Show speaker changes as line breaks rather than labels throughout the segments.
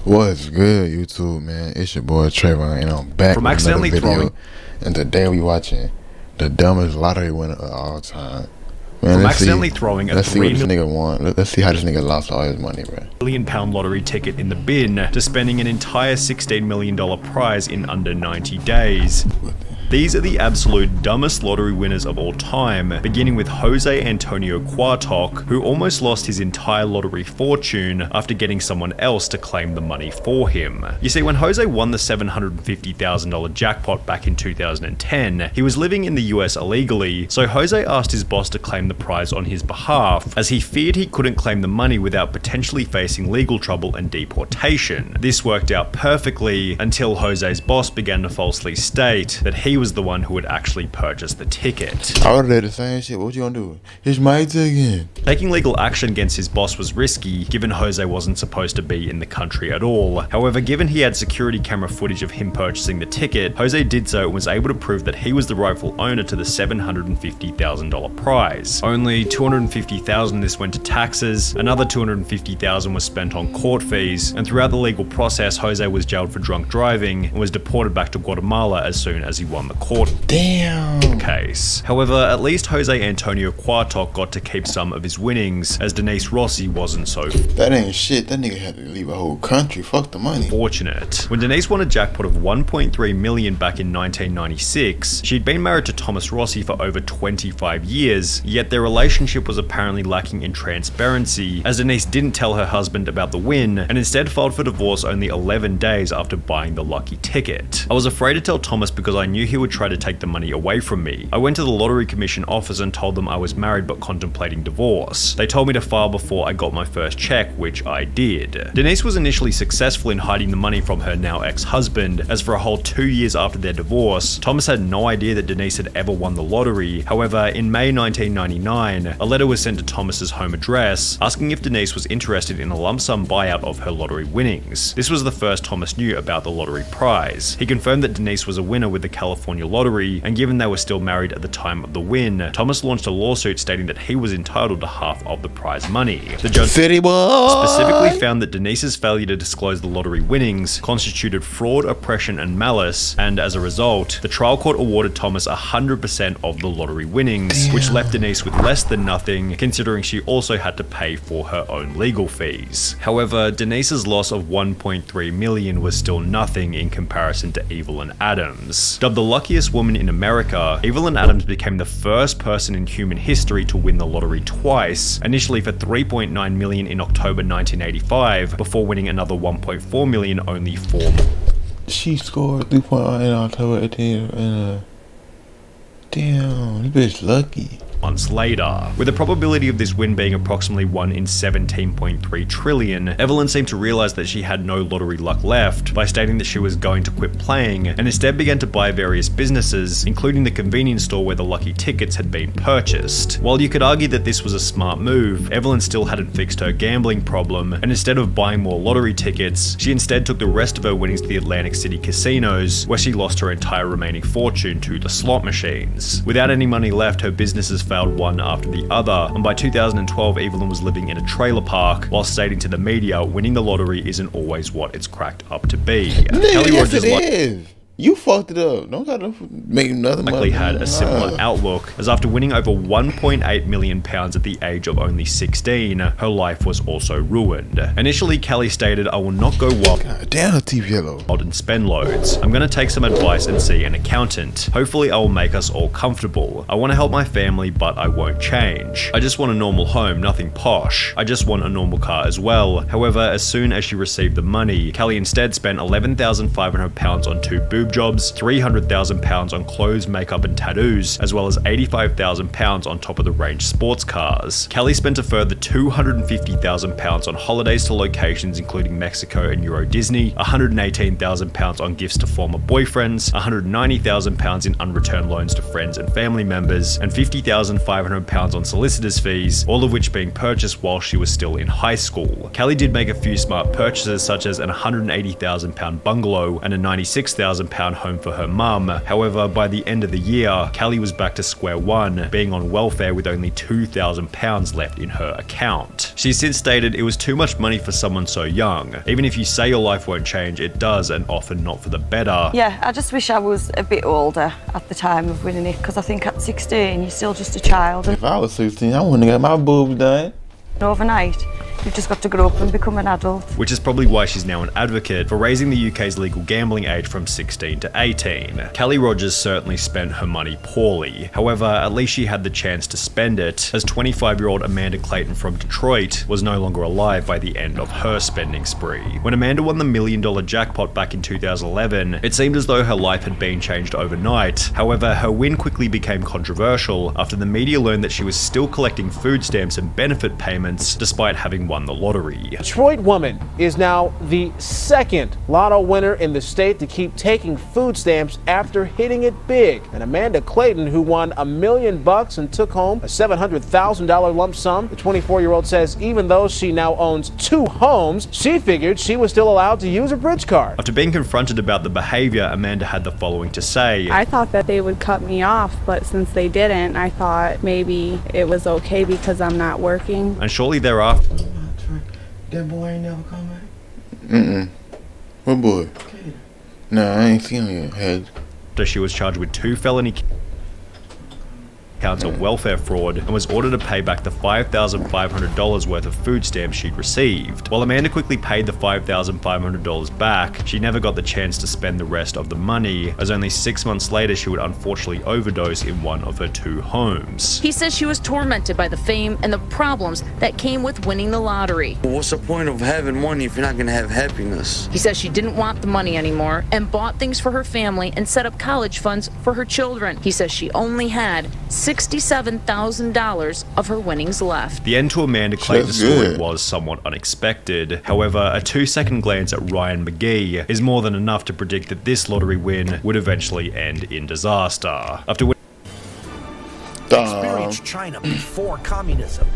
What's good, YouTube, man? It's your boy Trayvon, and I'm back
From
with another
accidentally
video. And today we watching the dumbest lottery winner of all time. Man,
From accidentally throwing a
let's see what this nigga won. Let's see how this nigga lost all his money, bro.
£1 million lottery ticket in the bin to spending an entire $16 million prize in under 90 days. These are the absolute dumbest lottery winners of all time, beginning with Jose Antonio Cuartoc, who almost lost his entire lottery fortune after getting someone else to claim the money for him. You see, when Jose won the $750,000 jackpot back in 2010, he was living in the US illegally, so Jose asked his boss to claim the prize on his behalf, as he feared he couldn't claim the money without potentially facing legal trouble and deportation. This worked out perfectly until Jose's boss began to falsely state that he was the one who had actually purchased the ticket.
I would've did the same shit. What you gonna do? It's my ticket.
Taking legal action against his boss was risky, given Jose wasn't supposed to be in the country at all. However, given he had security camera footage of him purchasing the ticket, Jose did so and was able to prove that he was the rightful owner to the $750,000 prize. Only $250,000 this went to taxes, another $250,000 was spent on court fees, and throughout the legal process, Jose was jailed for drunk driving and was deported back to Guatemala as soon as he won the court case. However, at least Jose Antonio Cuartoc got to keep some of his winnings, as Denise Rossi wasn't so
that ain't shit. That nigga had to leave a whole country. Fuck the money.
fortunate. When Denise won a jackpot of $1.3 million back in 1996, she'd been married to Thomas Rossi for over 25 years, yet their relationship was apparently lacking in transparency, as Denise didn't tell her husband about the win, and instead filed for divorce only 11 days after buying the lucky ticket. I was afraid to tell Thomas because I knew he would try to take the money away from me. I went to the Lottery Commission office and told them I was married but contemplating divorce. They told me to file before I got my first check, which I did. Denise was initially successful in hiding the money from her now ex-husband, as for a whole 2 years after their divorce, Thomas had no idea that Denise had ever won the lottery. However, in May 1999, a letter was sent to Thomas's home address, asking if Denise was interested in a lump sum buyout of her lottery winnings. This was the first Thomas knew about the lottery prize. He confirmed that Denise was a winner with the California lottery, and given they were still married at the time of the win, Thomas launched a lawsuit stating that he was entitled to half of the prize money. The judge specifically found that Denise's failure to disclose the lottery winnings constituted fraud, oppression, and malice, and as a result, the trial court awarded Thomas 100% of the lottery winnings, which left Denise with less than nothing, considering she also had to pay for her own legal fees. However, Denise's loss of $1.3 million was still nothing in comparison to Evelyn Adams. Dubbed the luckiest woman in America, Evelyn Adams became the first person in human history to win the lottery twice, initially for $3.9 million in October 1985, before winning another $1.4 million only 4
She scored 3.9 in October 18 and damn, this bitch lucky.
months later. With the probability of this win being approximately 1 in 17.3 trillion, Evelyn seemed to realize that she had no lottery luck left by stating that she was going to quit playing, and instead began to buy various businesses, including the convenience store where the lucky tickets had been purchased. While you could argue that this was a smart move, Evelyn still hadn't fixed her gambling problem, and instead of buying more lottery tickets, she instead took the rest of her winnings to the Atlantic City casinos, where she lost her entire remaining fortune to the slot machines. Without any money left, her businesses failed one after the other, and by 2012 Evelyn was living in a trailer park while stating to the media winning the lottery isn't always what it's cracked up to be.
Kelly Rogers is. You fucked it up. Don't gotta make nothing.
Likely had a similar outlook, as after winning over £1.8 million at the age of only 16, her life was also ruined. Initially, Kelly stated, "I will not go wild and spend loads. I'm gonna take some advice and see an accountant. Hopefully I will make us all comfortable. I want to help my family, but I won't change. I just want a normal home, nothing posh. I just want a normal car as well." However, as soon as she received the money, Kelly instead spent £11,500 on 2 boob jobs, £300,000 on clothes, makeup, and tattoos, as well as £85,000 on top of the range sports cars. Kelly spent a further £250,000 on holidays to locations including Mexico and Euro Disney, £118,000 on gifts to former boyfriends, £190,000 in unreturned loans to friends and family members, and £50,500 on solicitors' fees, all of which being purchased while she was still in high school. Kelly did make a few smart purchases, such as an £180,000 bungalow and a £96,000 £1,000 home for her mum. However, by the end of the year, Kelly was back to square one, being on welfare with only £2,000 left in her account. She's since stated it was too much money for someone so young. Even if you say your life won't change, it does, and often not for the better.
Yeah, I just wish I was a bit older at the time of winning it, because I think at 16 you're still just a child.
If I was 16, I wouldn't have got my boobs done.
Overnight, you've just got to grow up and become an adult.
Which is probably why she's now an advocate for raising the UK's legal gambling age from 16 to 18. Kelly Rogers certainly spent her money poorly. However, at least she had the chance to spend it, as 25-year-old Amanda Clayton from Detroit was no longer alive by the end of her spending spree. When Amanda won the $1 million jackpot back in 2011, it seemed as though her life had been changed overnight. However, her win quickly became controversial after the media learned that she was still collecting food stamps and benefit payments despite having won the lottery.
Detroit woman is now the second lotto winner in the state to keep taking food stamps after hitting it big. And Amanda Clayton, who won $1 million and took home a $700,000 lump sum, the 24-year-old says even though she now owns 2 homes, she figured she was still allowed to use a bridge card.
After being confronted about the behavior, Amanda had the following to say.
I thought that they would cut me off, but since they didn't, I thought maybe it was okay because I'm not working.
And shortly thereafter,
that boy ain't never come back? What boy? Nah, I ain't seen him yet.
she was charged with 2 felony counts of welfare fraud and was ordered to pay back the $5,500 worth of food stamps she'd received. While Amanda quickly paid the $5,500 back, she never got the chance to spend the rest of the money, as only 6 months later she would unfortunately overdose in one of her 2 homes.
He says she was tormented by the fame and the problems that came with winning the lottery.
What's the point of having money if you're not going to have happiness?
He says she didn't want the money anymore and bought things for her family and set up college funds for her children. He says she only had $67,000 of her winnings left.
The end to Amanda Clayton's story was somewhat unexpected. However, a 2-second glance at Ryan McGee is more than enough to predict that this lottery win would eventually end in disaster. After
Experience China before communism.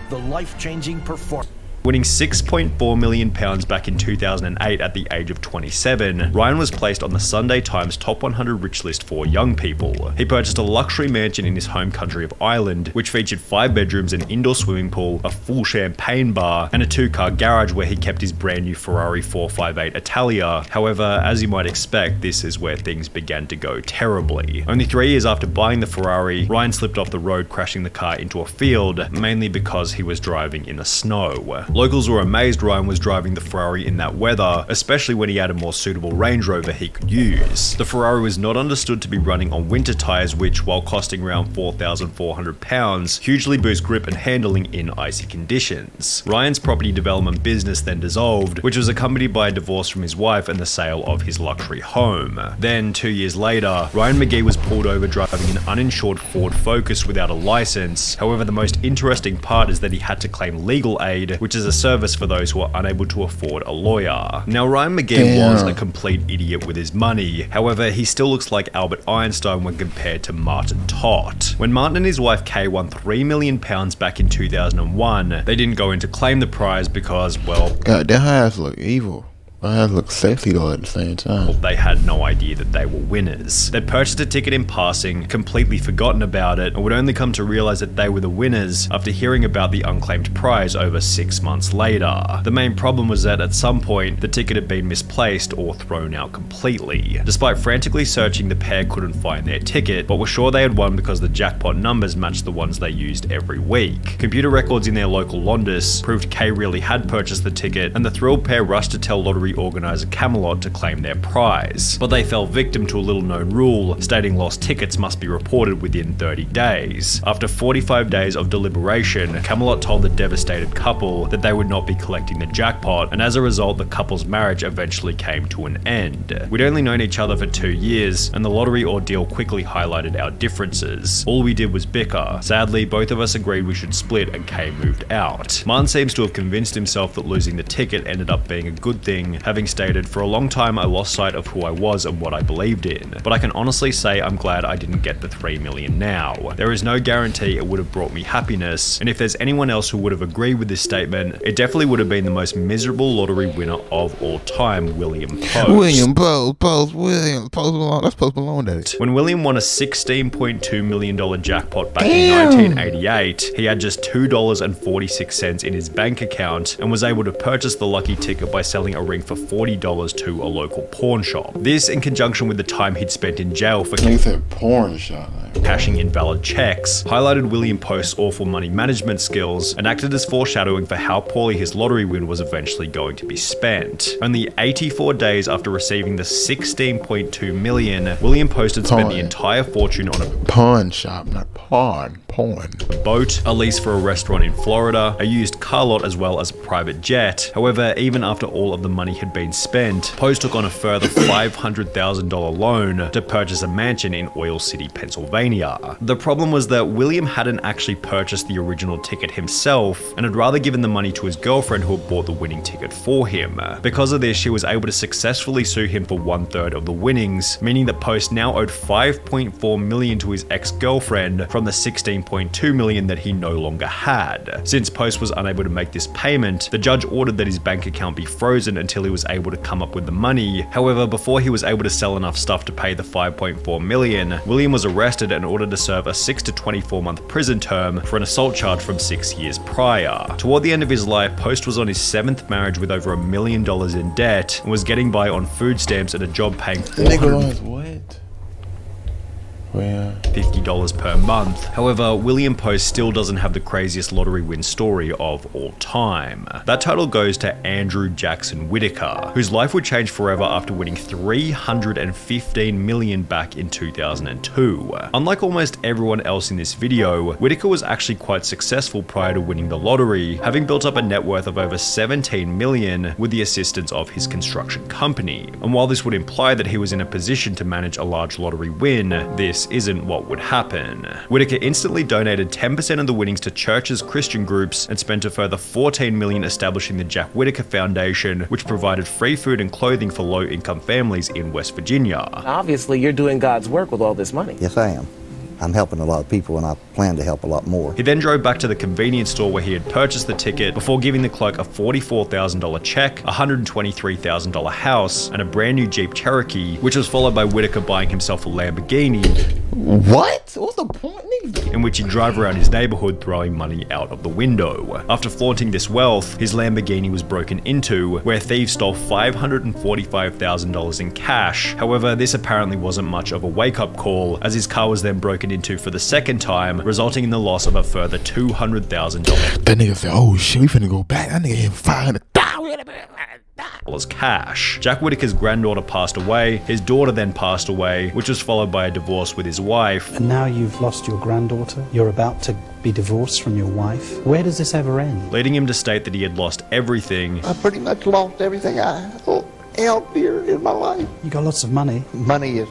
The life-changing performance.
winning £6.4 million back in 2008 at the age of 27, Ryan was placed on the Sunday Times Top 100 Rich list for young people. He purchased a luxury mansion in his home country of Ireland, which featured 5 bedrooms, an indoor swimming pool, a full champagne bar, and a 2-car garage where he kept his brand new Ferrari 458 Italia. However, as you might expect, this is where things began to go terribly. Only 3 years after buying the Ferrari, Ryan slipped off the road, crashing the car into a field, mainly because he was driving in the snow. Locals were amazed Ryan was driving the Ferrari in that weather, especially when he had a more suitable Range Rover he could use. The Ferrari was not understood to be running on winter tyres, which, while costing around £4,400, hugely boost grip and handling in icy conditions. Ryan's property development business then dissolved, which was accompanied by a divorce from his wife and the sale of his luxury home. Then, 2 years later, Ryan McGee was pulled over driving an uninsured Ford Focus without a license. However, the most interesting part is that he had to claim legal aid, which is a service for those who are unable to afford a lawyer. Now, Ryan McGee was a complete idiot with his money. However, he still looks like Albert Einstein when compared to Martin Todt. When Martin and his wife Kay won £3 million back in 2001, they didn't go in to claim the prize because, well,
God, their eyes look evil. My eyes look sexy though at the same time.
They had no idea that they were winners. They'd purchased a ticket in passing, completely forgotten about it, and would only come to realize that they were the winners after hearing about the unclaimed prize over 6 months later. The main problem was that at some point, the ticket had been misplaced or thrown out completely. Despite frantically searching, the pair couldn't find their ticket, but were sure they had won because the jackpot numbers matched the ones they used every week. Computer records in their local Londis proved Kay really had purchased the ticket, and the thrilled pair rushed to tell lottery organizer Camelot to claim their prize. But they fell victim to a little known rule, stating lost tickets must be reported within 30 days. After 45 days of deliberation, Camelot told the devastated couple that they would not be collecting the jackpot, and as a result, the couple's marriage eventually came to an end. We'd only known each other for 2 years, and the lottery ordeal quickly highlighted our differences. All we did was bicker. Sadly, both of us agreed we should split, and Kay moved out. Martin seems to have convinced himself that losing the ticket ended up being a good thing, having stated, "For a long time I lost sight of who I was and what I believed in, but I can honestly say I'm glad I didn't get the $3 million now. There is no guarantee it would have brought me happiness, and if there's anyone else who would have agreed with this statement, it definitely would have been the most miserable lottery winner of all time, William Post."
William Post, that's Post Malone, that is.
When William won a $16.2 million jackpot back in 1988, he had just $2.46 in his bank account and was able to purchase the lucky ticket by selling a ring for $40 to a local pawn shop. This, in conjunction with the time he'd spent in jail for
porn shop,
cashing invalid checks, highlighted William Post's awful money management skills and acted as foreshadowing for how poorly his lottery win was eventually going to be spent. Only 84 days after receiving the $16.2 million, William Post had spent the entire fortune on a
pawn shop, not porn.
A boat, a lease for a restaurant in Florida, a used car lot, as well as a private jet. However, even after all of the money had been spent, Post took on a further $500,000 loan to purchase a mansion in Oil City, Pennsylvania. The problem was that William hadn't actually purchased the original ticket himself and had rather given the money to his girlfriend who had bought the winning ticket for him. Because of this, she was able to successfully sue him for 1/3 of the winnings, meaning that Post now owed $5.4 million to his ex-girlfriend from the $16.2 million that he no longer had. Since Post was unable to make this payment, the judge ordered that his bank account be frozen until he was able to come up with the money. However, before he was able to sell enough stuff to pay the $5.4 million, William was arrested and ordered to serve a 6 to 24 month prison term for an assault charge from 6 years prior. Toward the end of his life, Post was on his 7th marriage with over $1 million in debt and was getting by on food stamps at a job paying $50 per month. However, William Post still doesn't have the craziest lottery win story of all time. That title goes to Andrew Jackson Whitaker, whose life would change forever after winning $315 million back in 2002. Unlike almost everyone else in this video, Whitaker was actually quite successful prior to winning the lottery, having built up a net worth of over $17 million with the assistance of his construction company. And while this would imply that he was in a position to manage a large lottery win, this isn't what would happen. Whitaker instantly donated 10% of the winnings to churches, Christian groups, and spent a further $14 million establishing the Jack Whitaker Foundation, which provided free food and clothing for low-income families in West Virginia.
Obviously, you're doing God's work with all this money.
Yes, I am. I'm helping a lot of people, and I plan to help a lot more.
He then drove back to the convenience store where he had purchased the ticket before giving the clerk a $44,000 check, a $123,000 house, and a brand new Jeep Cherokee, which was followed by Whitaker buying himself a Lamborghini.
What? What's the point?
In which he'd drive around his neighborhood throwing money out of the window. After flaunting this wealth, his Lamborghini was broken into, where thieves stole $545,000 in cash. However, this apparently wasn't much of a wake-up call, as his car was then broken into for the second time, resulting in the loss of a further $200,000.
That nigga said, "Oh shit, we finna go back." That nigga hit $500,000
cash. Jack Whitaker's granddaughter passed away, his daughter then passed away, which was followed by a divorce with his wife.
And now you've lost your granddaughter, you're about to be divorced from your wife. Where does this ever end?
Leading him to state that he had lost everything.
I pretty much lost everything I held dear in my life.
You got lots of money.
Money has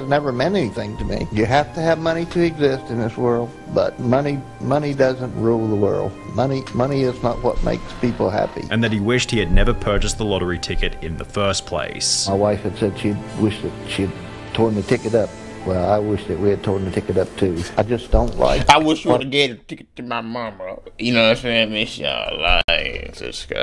never meant anything to me. You have to have money to exist in this world, but money doesn't rule the world. Money is not what makes people happy.
And that he wished he had never purchased the lottery ticket in the first place.
My wife had said she'd wished that she'd torn the ticket up. Well, I wish that we had torn the ticket up too. I just don't like.
I wish you would have gave the ticket to my mama. You know what I'm saying? Miss y'all. Like, subscribe.